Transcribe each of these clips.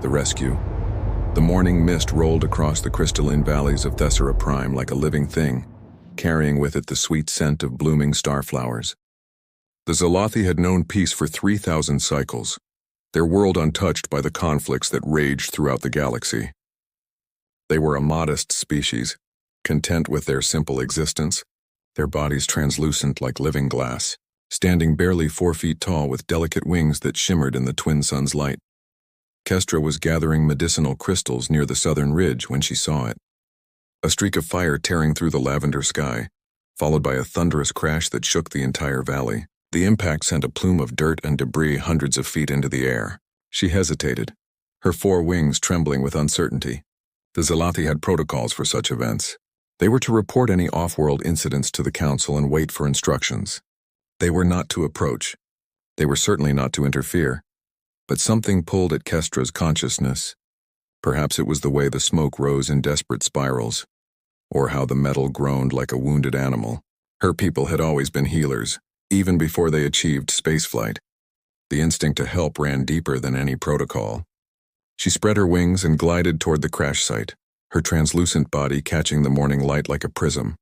The rescue. The morning mist rolled across the crystalline valleys of Thessera Prime like a living thing, carrying with it the sweet scent of blooming starflowers. The Zalathi had known peace for 3,000 cycles, their world untouched by the conflicts that raged throughout the galaxy. They were a modest species, content with their simple existence, their bodies translucent like living glass, standing barely 4 feet tall with delicate wings that shimmered in the twin sun's light. Kestra was gathering medicinal crystals near the southern ridge when she saw it. A streak of fire tearing through the lavender sky, followed by a thunderous crash that shook the entire valley. The impact sent a plume of dirt and debris hundreds of feet into the air. She hesitated, her 4 wings trembling with uncertainty. The Zalathi had protocols for such events. They were to report any off-world incidents to the Council and wait for instructions. They were not to approach. They were certainly not to interfere. But something pulled at Kestra's consciousness. Perhaps it was the way the smoke rose in desperate spirals, or how the metal groaned like a wounded animal. Her people had always been healers, even before they achieved spaceflight. The instinct to help ran deeper than any protocol. She spread her wings and glided toward the crash site, her translucent body catching the morning light like a prism.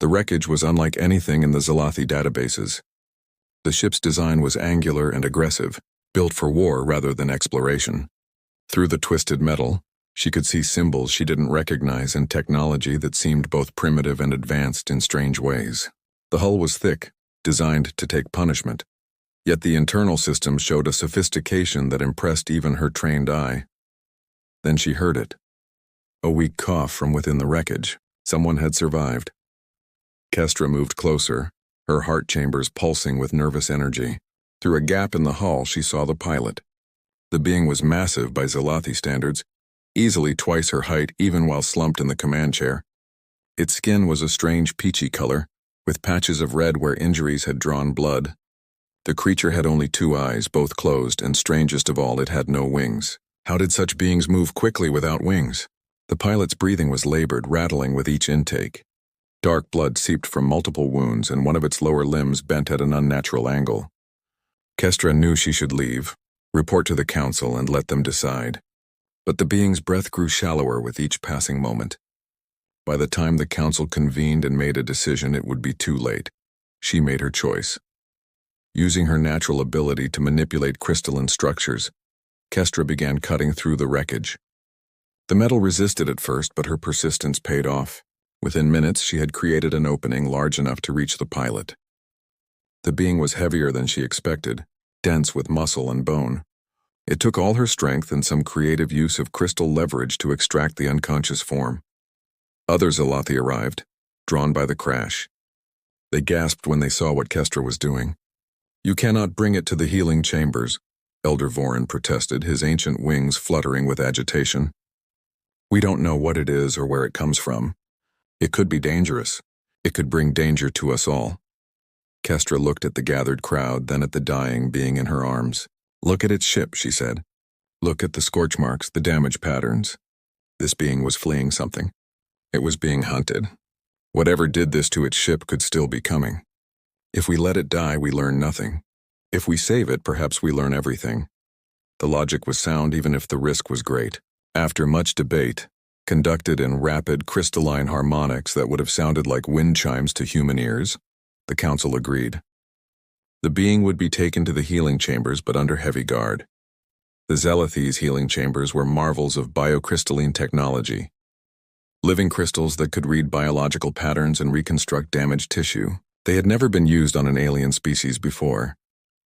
The wreckage was unlike anything in the Zalathi databases. The ship's design was angular and aggressive, built for war rather than exploration. Through the twisted metal, she could see symbols she didn't recognize and technology that seemed both primitive and advanced in strange ways. The hull was thick, designed to take punishment, yet the internal system showed a sophistication that impressed even her trained eye. Then she heard it. A weak cough from within the wreckage. Someone had survived. Kestra moved closer, her heart chambers pulsing with nervous energy. Through a gap in the hull, she saw the pilot. The being was massive by Zalathi standards, easily twice her height even while slumped in the command chair. Its skin was a strange peachy color, with patches of red where injuries had drawn blood. The creature had only 2 eyes, both closed, and strangest of all, it had no wings. How did such beings move quickly without wings? The pilot's breathing was labored, rattling with each intake. Dark blood seeped from multiple wounds, and one of its lower limbs bent at an unnatural angle. Kestra knew she should leave, report to the Council, and let them decide. But the being's breath grew shallower with each passing moment. By the time the Council convened and made a decision, it would be too late. She made her choice. Using her natural ability to manipulate crystalline structures, Kestra began cutting through the wreckage. The metal resisted at first, but her persistence paid off. Within minutes, she had created an opening large enough to reach the pilot. The being was heavier than she expected, dense with muscle and bone. It took all her strength and some creative use of crystal leverage to extract the unconscious form. Other Zalathi arrived, drawn by the crash. They gasped when they saw what Kestra was doing. "You cannot bring it to the healing chambers," Elder Vorin protested, his ancient wings fluttering with agitation. "We don't know what it is or where it comes from. It could be dangerous. It could bring danger to us all." Kestra looked at the gathered crowd, then at the dying being in her arms. "Look at its ship," she said. "Look at the scorch marks, the damage patterns. This being was fleeing something. It was being hunted. Whatever did this to its ship could still be coming. If we let it die, we learn nothing. If we save it, perhaps we learn everything." The logic was sound even if the risk was great. After much debate, conducted in rapid crystalline harmonics that would have sounded like wind chimes to human ears, the Council agreed. The being would be taken to the healing chambers, but under heavy guard. The Zalathi's healing chambers were marvels of biocrystalline technology. Living crystals that could read biological patterns and reconstruct damaged tissue. They had never been used on an alien species before.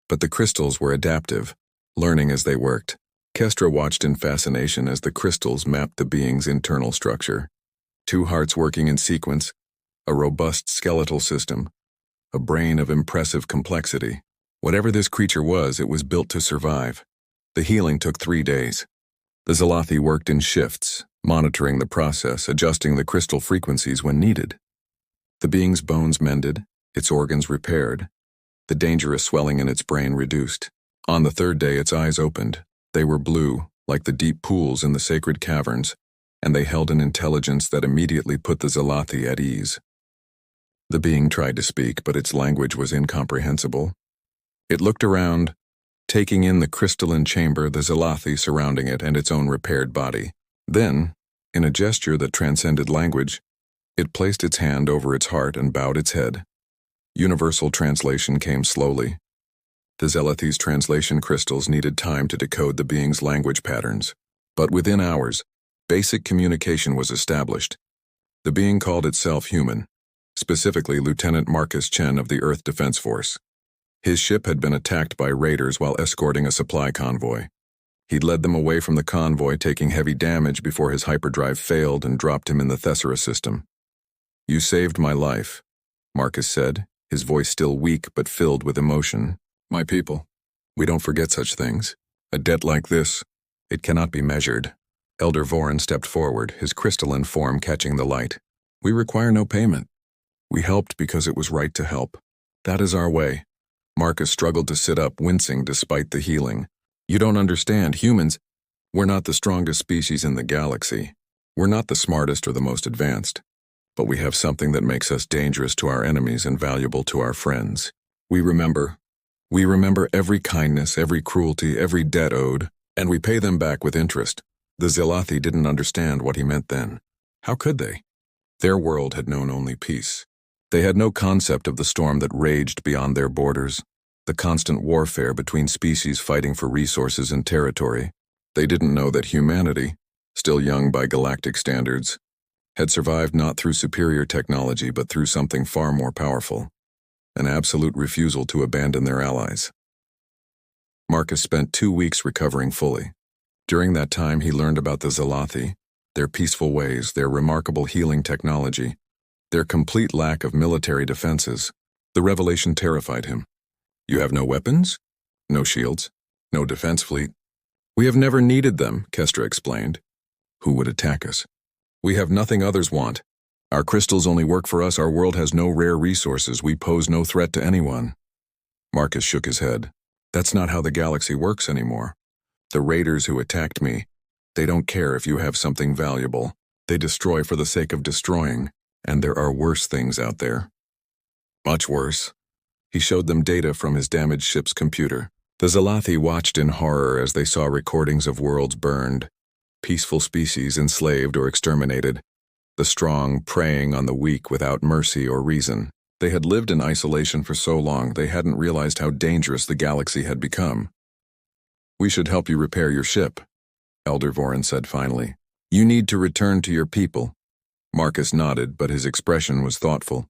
But the crystals were adaptive, learning as they worked. Kestra watched in fascination as the crystals mapped the being's internal structure. 2 hearts working in sequence, a robust skeletal system, a brain of impressive complexity. Whatever this creature was, it was built to survive. The healing took 3 days. The Zalathi worked in shifts, monitoring the process, adjusting the crystal frequencies when needed. The being's bones mended, its organs repaired, the dangerous swelling in its brain reduced. On the 3rd day, its eyes opened. They were blue, like the deep pools in the sacred caverns, and they held an intelligence that immediately put the Zalathi at ease. The being tried to speak, but its language was incomprehensible. It looked around, taking in the crystalline chamber, the Zalathi surrounding it, and its own repaired body. Then, in a gesture that transcended language, it placed its hand over its heart and bowed its head. Universal translation came slowly. The Zalathi's translation crystals needed time to decode the being's language patterns, but within hours, basic communication was established. The being called itself human, specifically Lieutenant Marcus Chen of the Earth Defense Force. His ship had been attacked by raiders while escorting a supply convoy. He'd led them away from the convoy, taking heavy damage before his hyperdrive failed and dropped him in the Thessera system. "You saved my life," Marcus said, his voice still weak but filled with emotion. "My people, we don't forget such things. A debt like this, it cannot be measured." Elder Vorin stepped forward, his crystalline form catching the light. "We require no payment. We helped because it was right to help. That is our way." Marcus struggled to sit up, wincing despite the healing. "You don't understand. Humans, we're not the strongest species in the galaxy. We're not the smartest or the most advanced. But we have something that makes us dangerous to our enemies and valuable to our friends. We remember every kindness, every cruelty, every debt owed, and we pay them back with interest." The Zalathi didn't understand what he meant then. How could they? Their world had known only peace. They had no concept of the storm that raged beyond their borders, the constant warfare between species fighting for resources and territory. They didn't know that humanity, still young by galactic standards, had survived not through superior technology but through something far more powerful, an absolute refusal to abandon their allies. Marcus spent 2 weeks recovering fully. During that time he learned about the Zalathi, their peaceful ways, their remarkable healing technology, their complete lack of military defenses. The revelation terrified him. "You have no weapons? No shields? No defense fleet?" "We have never needed them," Kestra explained. "Who would attack us? We have nothing others want. Our crystals only work for us. Our world has no rare resources. We pose no threat to anyone." Marcus shook his head. "That's not how the galaxy works anymore. The raiders who attacked me, they don't care if you have something valuable. They destroy for the sake of destroying, and there are worse things out there. Much worse." He showed them data from his damaged ship's computer. The Zalathi watched in horror as they saw recordings of worlds burned, peaceful species enslaved or exterminated, the strong preying on the weak without mercy or reason. They had lived in isolation for so long they hadn't realized how dangerous the galaxy had become. "We should help you repair your ship," Elder Vorin said finally. "You need to return to your people." Marcus nodded, but his expression was thoughtful.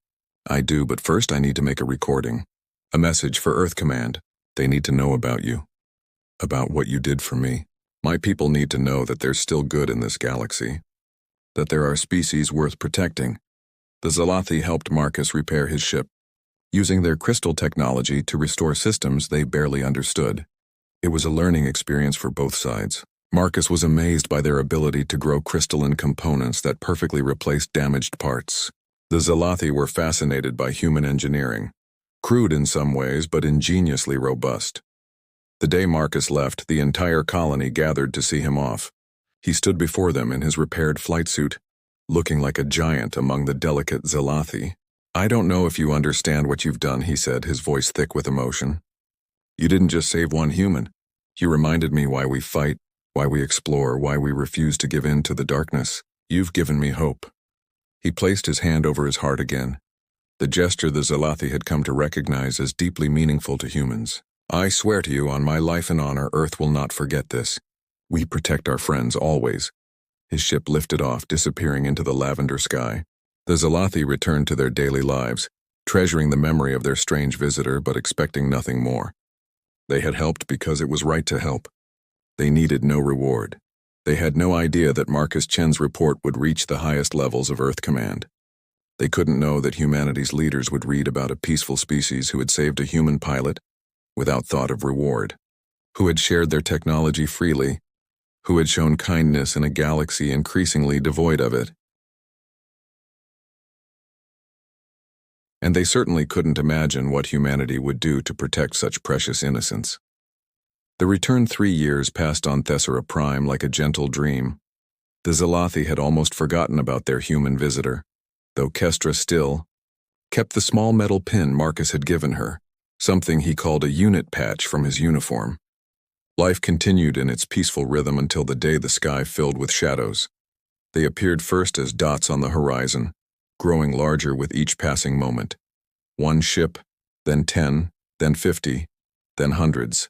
"I do, but first I need to make a recording. A message for Earth Command. They need to know about you. About what you did for me. My people need to know that there's still good in this galaxy. That there are species worth protecting." The Zalathi helped Marcus repair his ship, using their crystal technology to restore systems they barely understood. It was a learning experience for both sides. Marcus was amazed by their ability to grow crystalline components that perfectly replaced damaged parts. The Zalathi were fascinated by human engineering, crude in some ways but ingeniously robust. The day Marcus left, the entire colony gathered to see him off. He stood before them in his repaired flight suit, looking like a giant among the delicate Zalathi. "I don't know if you understand what you've done," he said, his voice thick with emotion. "You didn't just save one human. You reminded me why we fight, why we explore, why we refuse to give in to the darkness. You've given me hope." He placed his hand over his heart again, the gesture the Zalathi had come to recognize as deeply meaningful to humans. "I swear to you on my life and honor, Earth will not forget this. We protect our friends always." His ship lifted off, disappearing into the lavender sky. The Zalathi returned to their daily lives, treasuring the memory of their strange visitor but expecting nothing more. They had helped because it was right to help. They needed no reward. They had no idea that Marcus Chen's report would reach the highest levels of Earth Command. They couldn't know that humanity's leaders would read about a peaceful species who had saved a human pilot without thought of reward, who had shared their technology freely, who had shown kindness in a galaxy increasingly devoid of it. And they certainly couldn't imagine what humanity would do to protect such precious innocence. The returned 3 years passed on Thessera Prime like a gentle dream. The Zalathi had almost forgotten about their human visitor, though Kestra still kept the small metal pin Marcus had given her, something he called a unit patch from his uniform. Life continued in its peaceful rhythm until the day the sky filled with shadows. They appeared first as dots on the horizon, growing larger with each passing moment. One ship, then 10, then 50, then hundreds.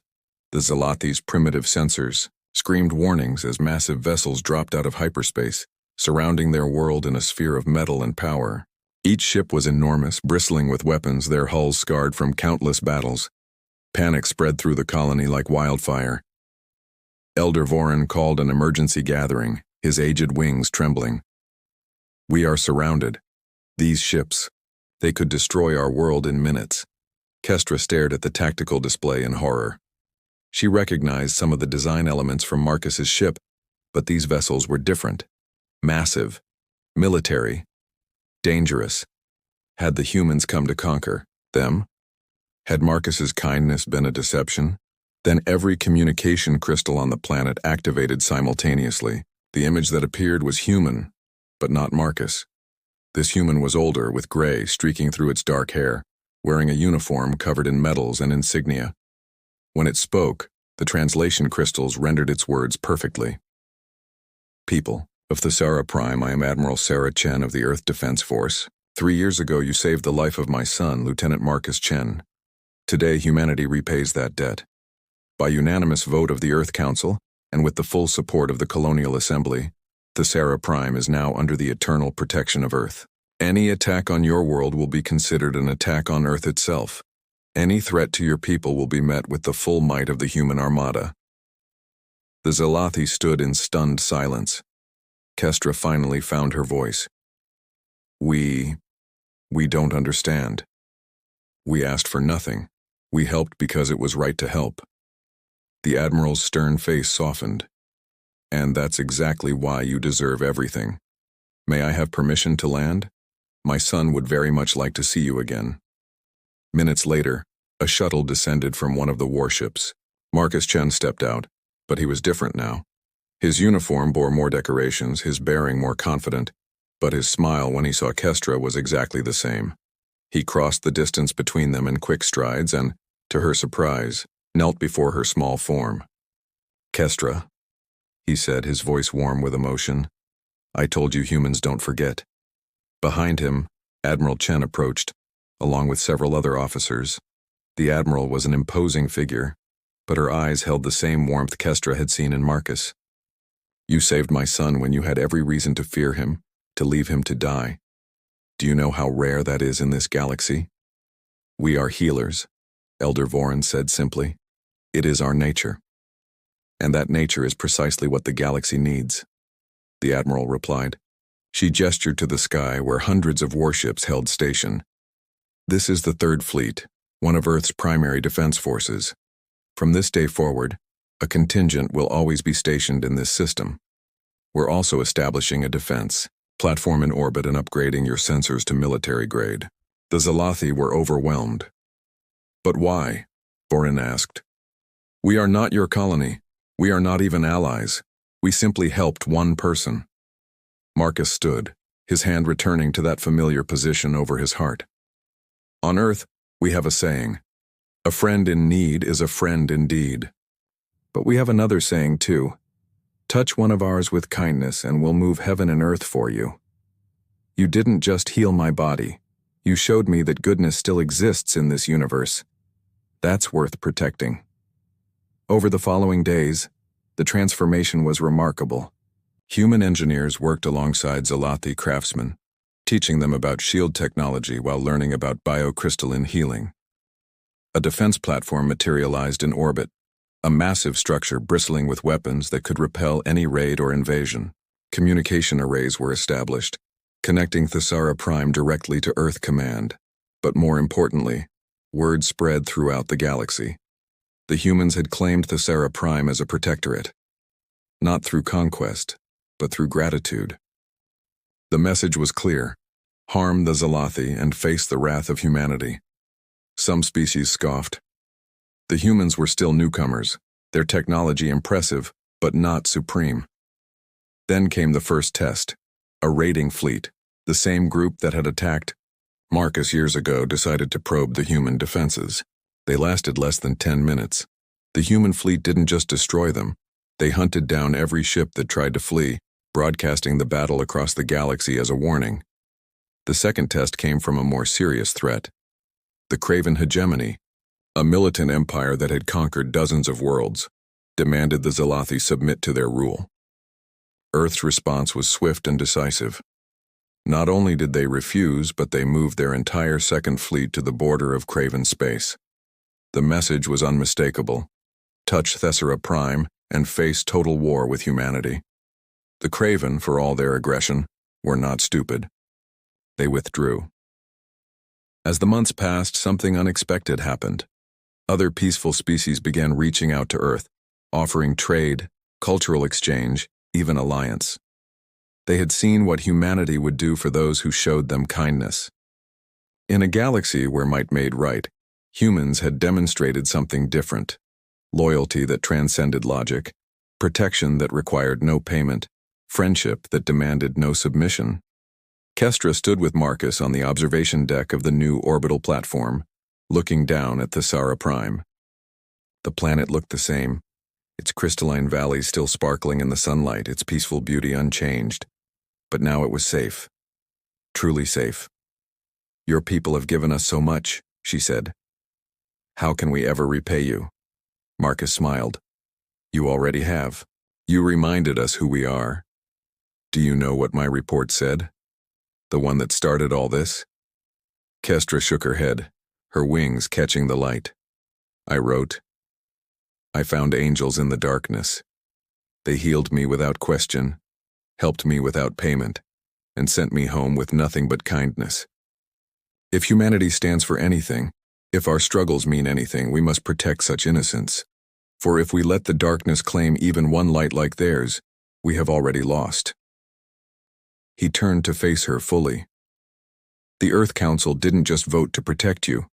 The Zalothi's primitive sensors screamed warnings as massive vessels dropped out of hyperspace, surrounding their world in a sphere of metal and power. Each ship was enormous, bristling with weapons, their hulls scarred from countless battles. Panic spread through the colony like wildfire. Elder Voron called an emergency gathering, his aged wings trembling. "We are surrounded. These ships, they could destroy our world in minutes." Kestra stared at the tactical display in horror. She recognized some of the design elements from Marcus's ship, but these vessels were different. Massive, military, dangerous. Had the humans come to conquer them? Had Marcus's kindness been a deception? Then every communication crystal on the planet activated simultaneously. The image that appeared was human, but not Marcus. This human was older, with gray streaking through its dark hair, wearing a uniform covered in medals and insignia. When it spoke, the translation crystals rendered its words perfectly. "People of Thesara Prime, I am Admiral Sarah Chen of the Earth Defense Force. 3 years ago you saved the life of my son, Lieutenant Marcus Chen. Today humanity repays that debt. By unanimous vote of the Earth Council, and with the full support of the Colonial Assembly, Thesara Prime is now under the eternal protection of Earth. Any attack on your world will be considered an attack on Earth itself. Any threat to your people will be met with the full might of the human armada." The Zalothi stood in stunned silence. Kestra finally found her voice. We don't understand. We asked for nothing. We helped because it was right to help." The Admiral's stern face softened. "And that's exactly why you deserve everything. May I have permission to land? My son would very much like to see you again." Minutes later, a shuttle descended from one of the warships. Marcus Chen stepped out, but he was different now. His uniform bore more decorations, his bearing more confident, but his smile when he saw Kestra was exactly the same. He crossed the distance between them in quick strides and, to her surprise, knelt before her small form. "Kestra," he said, his voice warm with emotion, "I told you humans don't forget." Behind him, Admiral Chen approached, along with several other officers. The Admiral was an imposing figure, but her eyes held the same warmth Kestra had seen in Marcus. "You saved my son when you had every reason to fear him, to leave him to die. Do you know how rare that is in this galaxy?" "We are healers," Elder Voron said simply. "It is our nature. And that nature is precisely what the galaxy needs," the Admiral replied. She gestured to the sky where hundreds of warships held station. "This is the Third Fleet, one of Earth's primary defense forces. From this day forward, a contingent will always be stationed in this system. We're also establishing a defense platform in orbit and upgrading your sensors to military grade." The Zalothi were overwhelmed. "But why?" Voron asked. "We are not your colony. We are not even allies. We simply helped one person." Marcus stood, his hand returning to that familiar position over his heart. "On Earth, we have a saying, 'A friend in need is a friend indeed.' But we have another saying too, 'Touch one of ours with kindness and we'll move heaven and earth for you.' You didn't just heal my body. You showed me that goodness still exists in this universe. That's worth protecting." Over the following days, the transformation was remarkable. Human engineers worked alongside Zalothi craftsmen, teaching them about shield technology while learning about biocrystalline healing. A defense platform materialized in orbit, a massive structure bristling with weapons that could repel any raid or invasion. Communication arrays were established, connecting Thesara Prime directly to Earth Command. But more importantly, word spread throughout the galaxy. The humans had claimed Thesara Prime as a protectorate, not through conquest, but through gratitude. The message was clear: harm the Zalothi and face the wrath of humanity. Some species scoffed. The humans were still newcomers, their technology impressive, but not supreme. Then came the first test, a raiding fleet, the same group that had attacked Marcus years ago decided to probe the human defenses. They lasted less than 10 minutes. The human fleet didn't just destroy them, they hunted down every ship that tried to flee, broadcasting the battle across the galaxy as a warning. The second test came from a more serious threat. The Craven hegemony, a militant empire that had conquered dozens of worlds, demanded the Zalathi submit to their rule. Earth's response was swift and decisive. Not only did they refuse, but they moved their entire second fleet to the border of Craven space. The message was unmistakable. Touch Thessera Prime and face total war with humanity. The Craven, for all their aggression, were not stupid. They withdrew. As the months passed, something unexpected happened. Other peaceful species began reaching out to Earth, offering trade, cultural exchange, even alliance. They had seen what humanity would do for those who showed them kindness. In a galaxy where might made right, humans had demonstrated something different: loyalty that transcended logic, protection that required no payment, friendship that demanded no submission. Kestra stood with Marcus on the observation deck of the new orbital platform, looking down at Thessera Prime. The planet looked the same, its crystalline valleys still sparkling in the sunlight, its peaceful beauty unchanged. But now it was safe. Truly safe. "Your people have given us so much," she said. "How can we ever repay you?" Marcus smiled. "You already have. You reminded us who we are. Do you know what my report said? The one that started all this?" Kestra shook her head, her wings catching the light. I wrote, "I found angels in the darkness. They healed me without question, helped me without payment, and sent me home with nothing but kindness. If humanity stands for anything, if our struggles mean anything, we must protect such innocence. For if we let the darkness claim even one light like theirs, we have already lost." He turned to face her fully. "The Earth Council didn't just vote to protect you.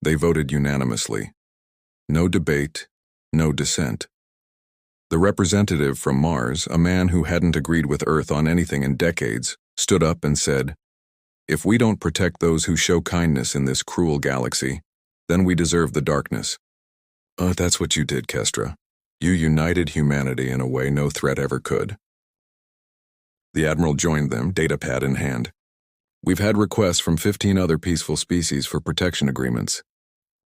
They voted unanimously. No debate, no dissent. The representative from Mars, a man who hadn't agreed with Earth on anything in decades, stood up and said, 'If we don't protect those who show kindness in this cruel galaxy, then we deserve the darkness.' That's what you did, Kestra. You united humanity in a way no threat ever could." The Admiral joined them, datapad in hand. "We've had requests from 15 other peaceful species for protection agreements.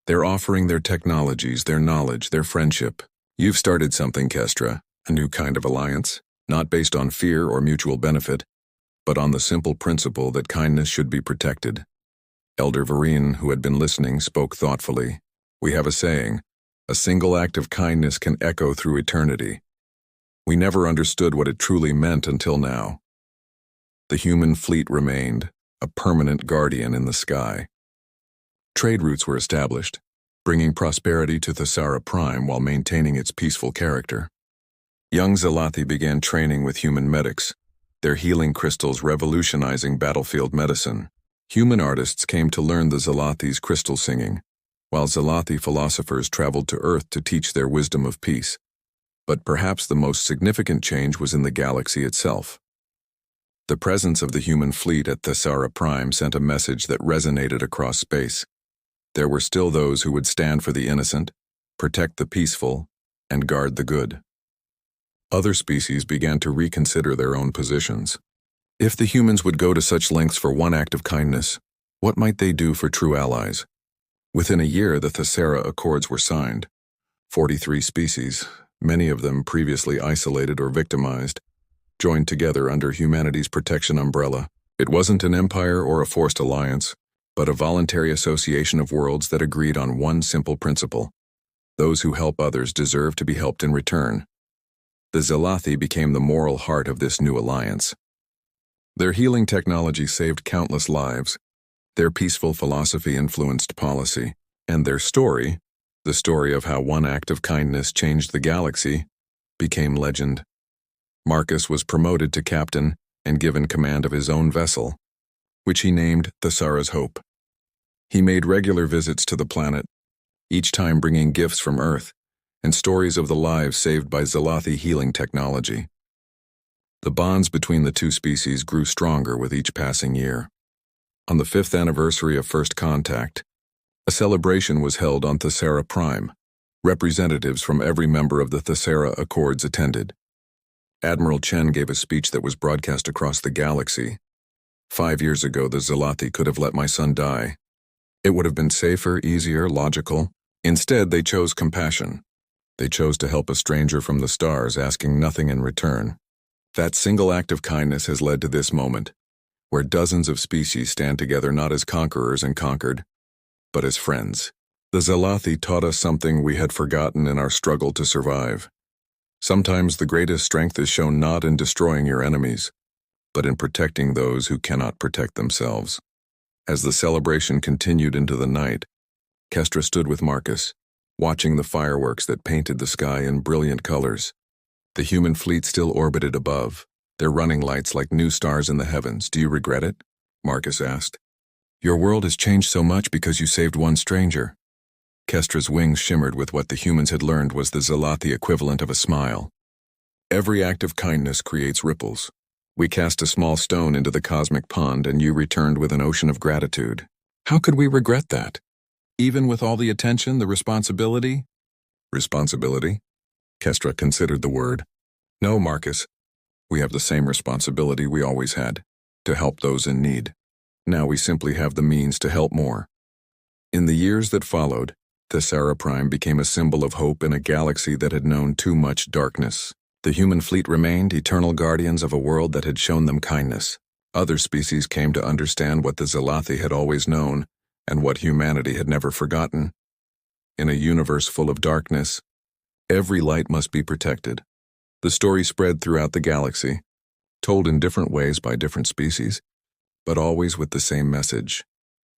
They're offering their technologies, their knowledge, their friendship. You've started something, Kestra, a new kind of alliance, not based on fear or mutual benefit, but on the simple principle that kindness should be protected." Elder Vereen, who had been listening, spoke thoughtfully. "We have a saying, a single act of kindness can echo through eternity. We never understood what it truly meant until now." The human fleet remained, a permanent guardian in the sky. Trade routes were established, bringing prosperity to Thessera Prime while maintaining its peaceful character. Young Zalathi began training with human medics, their healing crystals revolutionizing battlefield medicine. Human artists came to learn the Zalathi's crystal singing, while Zalathi philosophers traveled to Earth to teach their wisdom of peace. But perhaps the most significant change was in the galaxy itself. The presence of the human fleet at Thessera Prime sent a message that resonated across space. There were still those who would stand for the innocent, protect the peaceful, and guard the good. Other species began to reconsider their own positions. If the humans would go to such lengths for one act of kindness, what might they do for true allies? Within a year, the Thessera Accords were signed. 43 species, many of them previously isolated or victimized, joined together under humanity's protection umbrella. It wasn't an empire or a forced alliance, but a voluntary association of worlds that agreed on one simple principle: those who help others deserve to be helped in return. The Zalathi became the moral heart of this new alliance. Their healing technology saved countless lives, their peaceful philosophy influenced policy, and their story, the story of how one act of kindness changed the galaxy, became legend. Marcus was promoted to captain and given command of his own vessel, which he named Thessera's Hope. He made regular visits to the planet, each time bringing gifts from Earth and stories of the lives saved by Zalathi healing technology. The bonds between the two species grew stronger with each passing year. On the 5th anniversary of first contact, a celebration was held on Thessera Prime. Representatives from every member of the Thessera Accords attended. Admiral Chen gave a speech that was broadcast across the galaxy. 5 years ago, the Zalathi could have let my son die. It would have been safer, easier, logical. Instead, they chose compassion. They chose to help a stranger from the stars, asking nothing in return. That single act of kindness has led to this moment, where dozens of species stand together not as conquerors and conquered, but as friends. The Zalathi taught us something we had forgotten in our struggle to survive. Sometimes the greatest strength is shown not in destroying your enemies, but in protecting those who cannot protect themselves. As the celebration continued into the night, Kestra stood with Marcus, watching the fireworks that painted the sky in brilliant colors. The human fleet still orbited above, their running lights like new stars in the heavens. "Do you regret it?" Marcus asked. "Your world has changed so much because you saved one stranger." Kestra's wings shimmered with what the humans had learned was the Zalathi equivalent of a smile. "Every act of kindness creates ripples. We cast a small stone into the cosmic pond and you returned with an ocean of gratitude. How could we regret that? Even with all the attention, the responsibility?" "Responsibility?" Kestra considered the word. "No, Marcus. We have the same responsibility we always had, to help those in need. Now we simply have the means to help more." In the years that followed, Thessera Prime became a symbol of hope in a galaxy that had known too much darkness. The human fleet remained eternal guardians of a world that had shown them kindness. Other species came to understand what the Zalathi had always known and what humanity had never forgotten. In a universe full of darkness, every light must be protected. The story spread throughout the galaxy, told in different ways by different species, but always with the same message.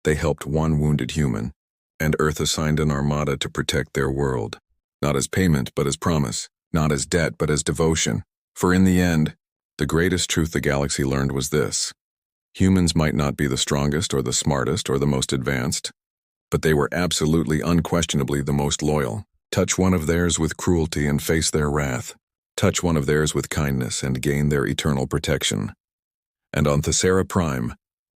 They helped one wounded human, and Earth assigned an armada to protect their world. Not as payment, but as promise. Not as debt, but as devotion. For in the end, the greatest truth the galaxy learned was this. Humans might not be the strongest or the smartest or the most advanced, but they were absolutely, unquestionably the most loyal. Touch one of theirs with cruelty and face their wrath. Touch one of theirs with kindness and gain their eternal protection. And on Thessera Prime,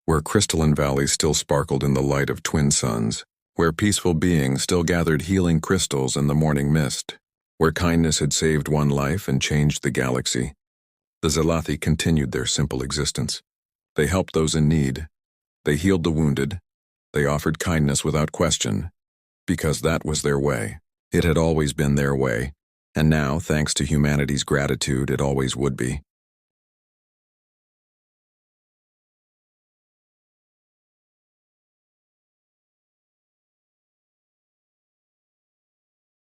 where crystalline valleys still sparkled in the light of twin suns, where peaceful beings still gathered healing crystals in the morning mist, where kindness had saved one life and changed the galaxy, the Zalathi continued their simple existence. They helped those in need. They healed the wounded. They offered kindness without question, because that was their way. It had always been their way, and now, thanks to humanity's gratitude, it always would be.